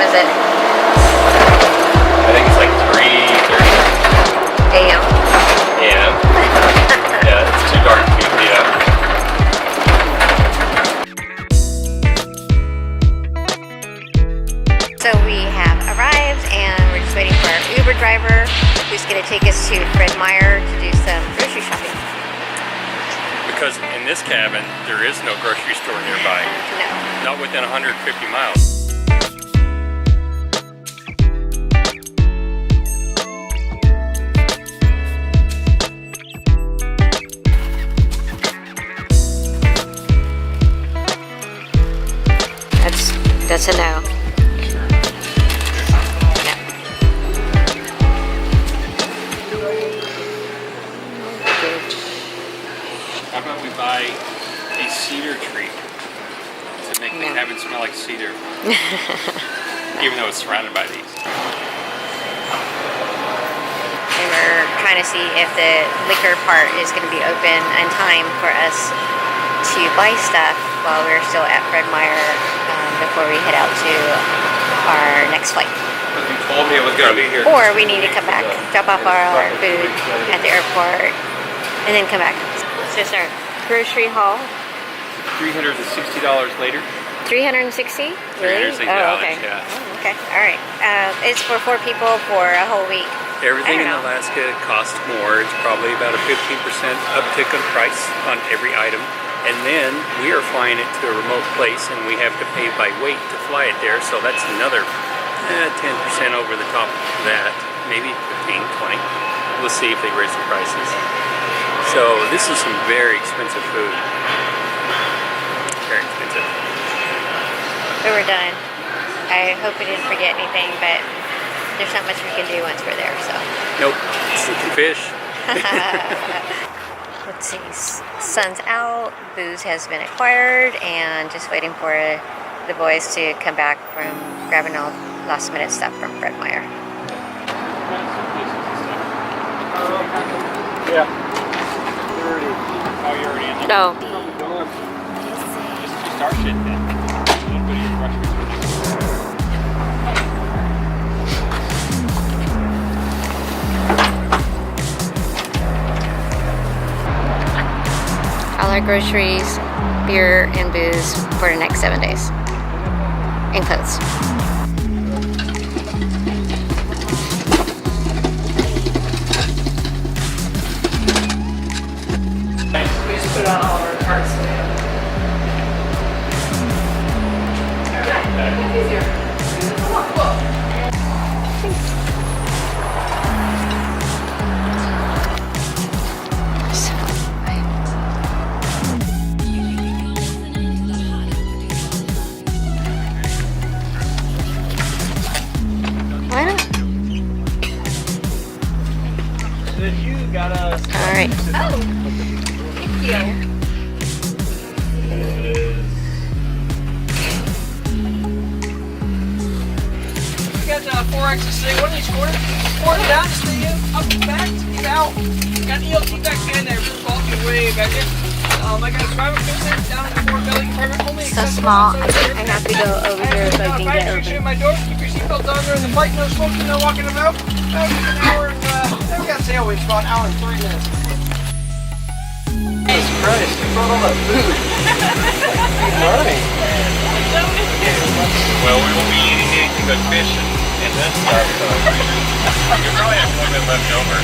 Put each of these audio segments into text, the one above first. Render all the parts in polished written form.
is it? I think it's like 3:30 a.m. a.m. Yeah, it's too dark to be up. So we have arrived and we're just waiting for our Uber driver who's going to take us to Fred Meyer to do some grocery shopping. Because in this cabin, there is no grocery store nearby. No. Not within 150 miles. That's a no. How about we buy a cedar tree to make the cabin smell like cedar, even though it's surrounded by these. And we're trying to see if the liquor part is going to be open in time for us to buy stuff while we're still at Fred Meyer before we head out to our next flight. Because you told me it was going to be here. Or we need to come back, drop off our food at the airport, and then come back. It's just our grocery haul. $360 later. $360? Really? $360, oh, okay. yeah. Oh, okay, all right. It's for 4 people for a whole week. Everything in Alaska costs more. It's probably about a 15% uptick on price on every item. And then we are flying it to a remote place and we have to pay by weight to fly it there. So that's another 10% over the top of that. Maybe 15, 20. We'll see if they raise the prices. So this is some very expensive food. Very expensive. So we're done. I hope we didn't forget anything, but there's not much we can do once we're there, so. Nope, it's the fish. Let's see, sun's out, booze has been acquired, and just waiting for the boys to come back from grabbing all last minute stuff from Fred Meyer. Yeah. You're already in there? No. Just start shit then. A little bit of your groceries. All our groceries, beer, and booze for the next 7 days. And clothes. We just put on all of our carts today. Yeah, it's easier. Come on, look. Why not? All right. Oh, thank you. We got 4 extras today. One each quarter. Pour it down to stay in. Up and back to get out. Got the ELT back in there. Really bulky way back in. I got a private business down in the four belly compartment. Only So small. I have to go over here so I can get open. My door. Keep your seatbelt on there in the flight. No smoking. No walking about. That was an hour and then we got tailwinds about an hour and 3 minutes. Jesus Christ! You brought all that food. Money. Well, we won't be eating anything but fish and that stuff, so you probably have a little bit left over.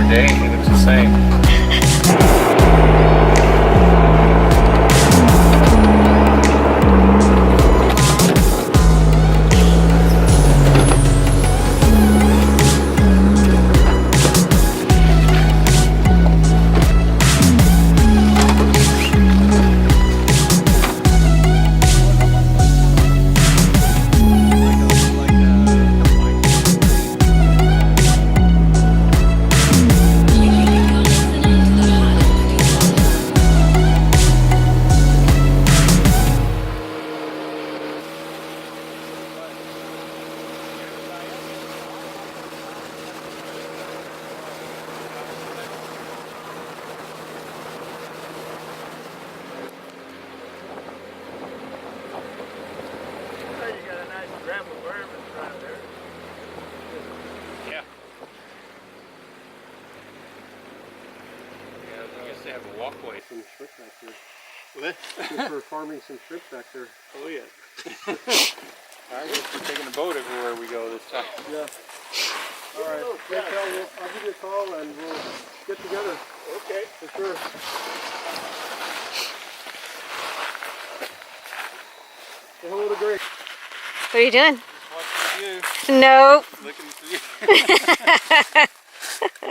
every day and he looks the same. To have a walkway. Some shrimp back there. What? Just for farming some shrimp back there. Oh yeah. I guess we're taking the boat everywhere we go this time. Yeah. All right. I'll give you a call and we'll get together. Okay. For sure. Say hello to Grace. What are you doing? Watching you. Nope. Looking for you.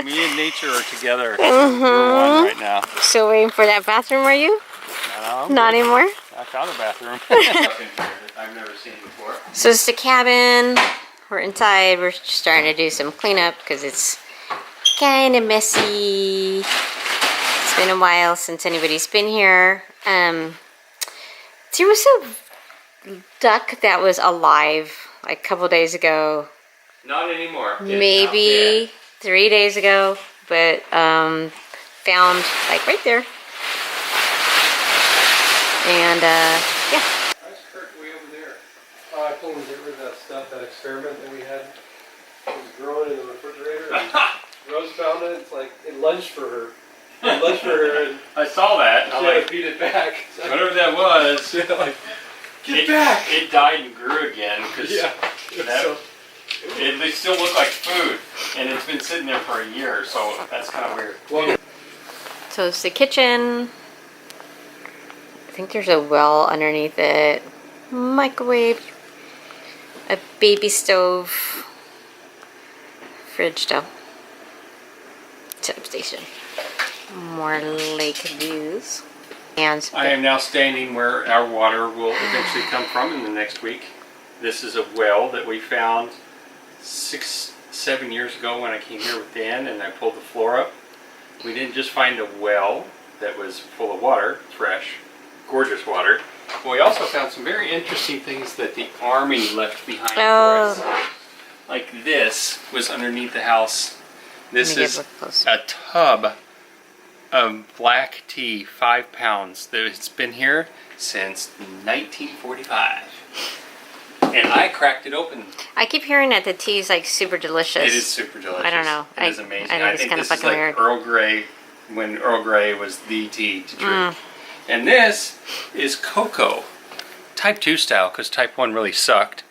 Me and nature are together. We're one right now. Still waiting for that bathroom, are you? No, Not anymore? I found a bathroom. I've never seen before. So it's the cabin. We're inside. We're just starting to do some cleanup because it's kind of messy. It's been a while since anybody's been here. There was a duck that was alive like a couple days ago. Not anymore. Maybe 3 days ago, but found like right there. And yeah. How's Kurt way over there? I told him to get rid of that stuff, that experiment that we had. It was growing in the refrigerator. And Rose found it. It's like it lunged for her. It lunged for her, and I saw that. she had to beat it back. So, Whatever that was. yeah, like, get back! It died and grew again because they still look like food, and it's been sitting there for a year, so that's kind of weird. Well, So it's the kitchen. I think there's a well underneath it. Microwave. A baby stove. Fridge though. Setup station. More lake views. And I am now standing where our water will eventually come from in the next week. This is a well that we found 6-7 years ago when I came here with Dan and I pulled the floor up. We didn't just find a well that was full of water, fresh, gorgeous water. But we also found some very interesting things that the Army left behind for us. Like this was underneath the house. This is a tub of black tea, 5 pounds. It's been here since 1945. And I cracked it open. I keep hearing that the tea is like super delicious. It is super delicious. I don't know. It is amazing. I think it's kind of fucking like weird. Earl Grey, when Earl Grey was the tea to drink. And this is cocoa. Type 2 style, because Type 1 really sucked.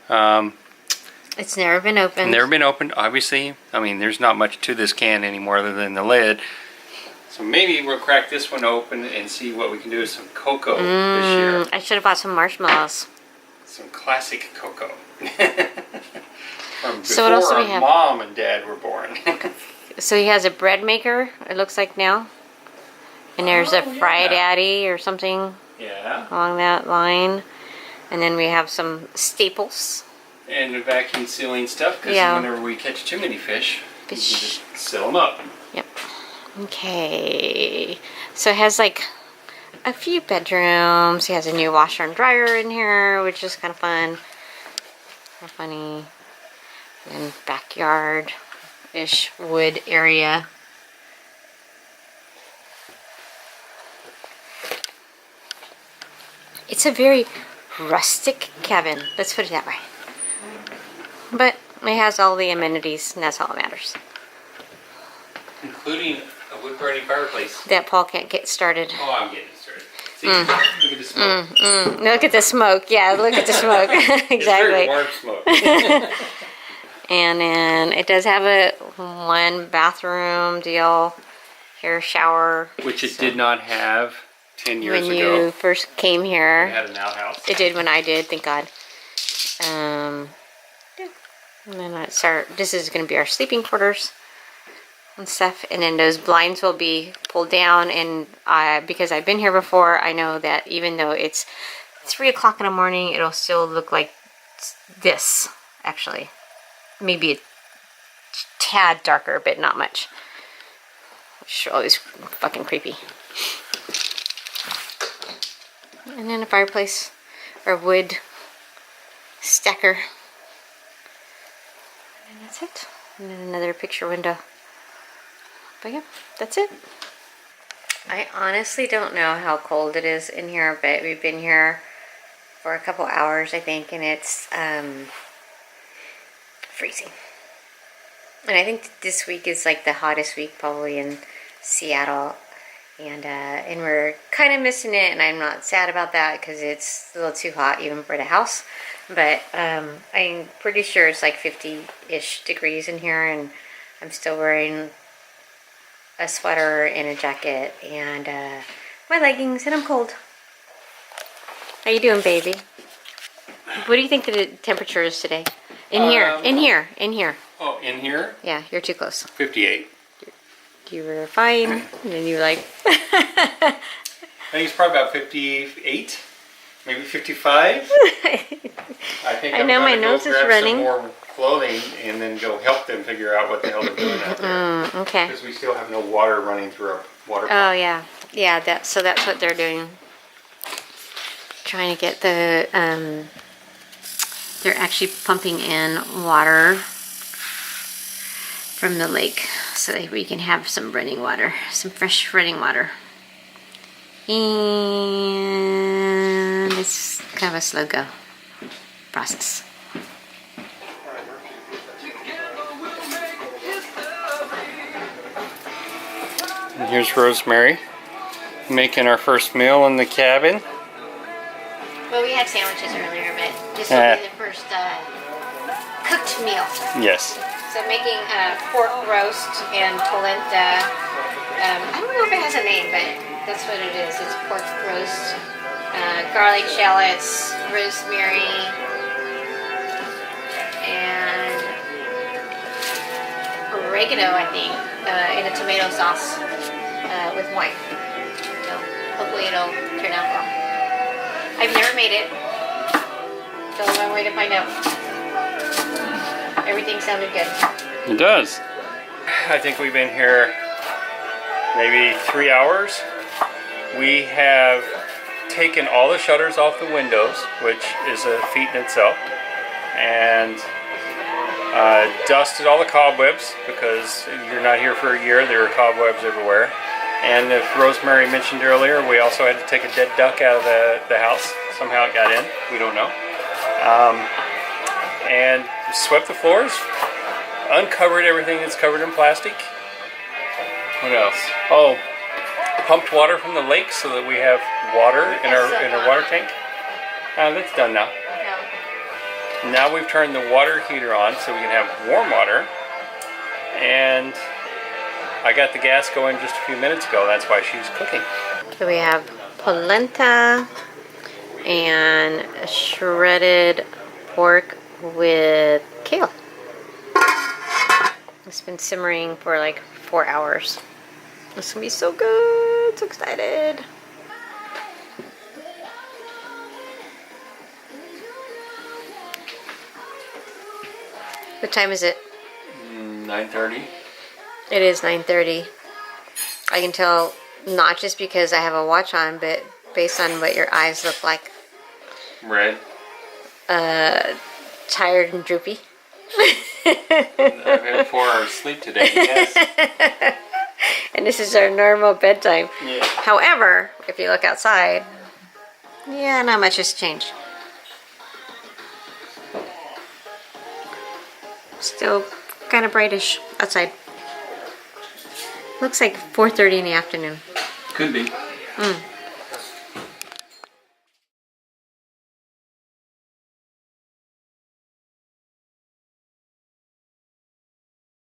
It's never been opened. Never been opened, obviously. I mean, there's not much to this can anymore other than the lid. So maybe we'll crack this one open and see what we can do with some cocoa this year. I should have bought some marshmallows. Some classic cocoa. From So what else do we before have? Mom and Dad were born. So he has a bread maker, it looks like now. And there's a Fry Daddy or something Yeah. along that line. And then we have some staples. And the vacuum sealing stuff, because whenever we catch too many fish, we can just seal them up. Yep. Okay. So it has like a few bedrooms. He has a new washer and dryer in here, which is kind of fun. Kind of funny. And backyard-ish wood area. It's a very rustic cabin. Let's put it that way. But it has all the amenities, and that's all that matters. Including a wood-burning fireplace. That Paul can't get started. Oh, I'm getting started. See, look at the smoke. Look at the smoke. Yeah, look at the smoke. Exactly. It's very warm smoke. And then it does have a 1 bathroom deal, hair shower. Which it did not have 10 years when ago. you first came here. It had an outhouse. It did when I did, thank God. Yeah. And then this is going to be our sleeping quarters and stuff. And then those blinds will be pulled down. And because I've been here before, I know that even though it's 3 o'clock in the morning, it'll still look like this, actually. Maybe a tad darker, but not much. Which is always fucking creepy. And then a fireplace or wood stacker. And that's it. And then another picture window. But yeah, that's it. I honestly don't know how cold it is in here, but we've been here for a couple hours, I think, and it's freezing. And I think this week is like the hottest week probably in Seattle. And we're kind of missing it, and I'm not sad about that because it's a little too hot even for the house. But I'm pretty sure it's like 50-ish degrees in here, and I'm still wearing a sweater and a jacket and my leggings, and I'm cold. How you doing, baby? What do you think the temperature is today? In here. Oh, in here? Yeah, you're too close. 58. You were fine, and then you were like... I think it's probably about 58, maybe 55. I think I know my nose is running. Some more clothing and then go help them figure out what the hell they're doing out there. Okay. Because we still have no water running through our water pump. Oh yeah, yeah. So that's what they're doing. Trying to get the they're actually pumping in water from the lake so that we can have some running water, some fresh running water. And it's kind of a slow go process. And here's Rosemary making our first meal in the cabin. Well, we had sandwiches earlier, but this will be the first cooked meal. Yes. So making pork roast and polenta. I don't know if it has a name, but that's what it is. It's pork roast, garlic shallots, rosemary, and oregano, I think, in a tomato sauce with wine. So hopefully it'll turn out well. I've never made it. So I'm on my way to find out. Everything sounded good. It does. I think we've been here maybe 3 hours. We have taken all the shutters off the windows, which is a feat in itself, and dusted all the cobwebs because you're not here for a year. There are cobwebs everywhere. And as Rosemary mentioned earlier, we also had to take a dead duck out of the house. Somehow it got in. We don't know. And swept the floors, uncovered everything that's covered in plastic. What else? Oh, pumped water from the lake so that we have water in our water tank. That's done now. No. Now we've turned the water heater on so we can have warm water. And I got the gas going just a few minutes ago. That's why she's cooking. So we have polenta and shredded pork with kale. It's been simmering for like 4 hours. This is gonna be so good. So excited. What time is it? 9:30. It is 9:30. I can tell not just because I have a watch on, but based on what your eyes look like. Red. Tired and droopy. I've had 4 hours sleep today, yes. And this is our normal bedtime. Yeah. However, if you look outside, yeah, not much has changed. Still kind of brightish outside. Looks like 4:30 in the afternoon. Could be.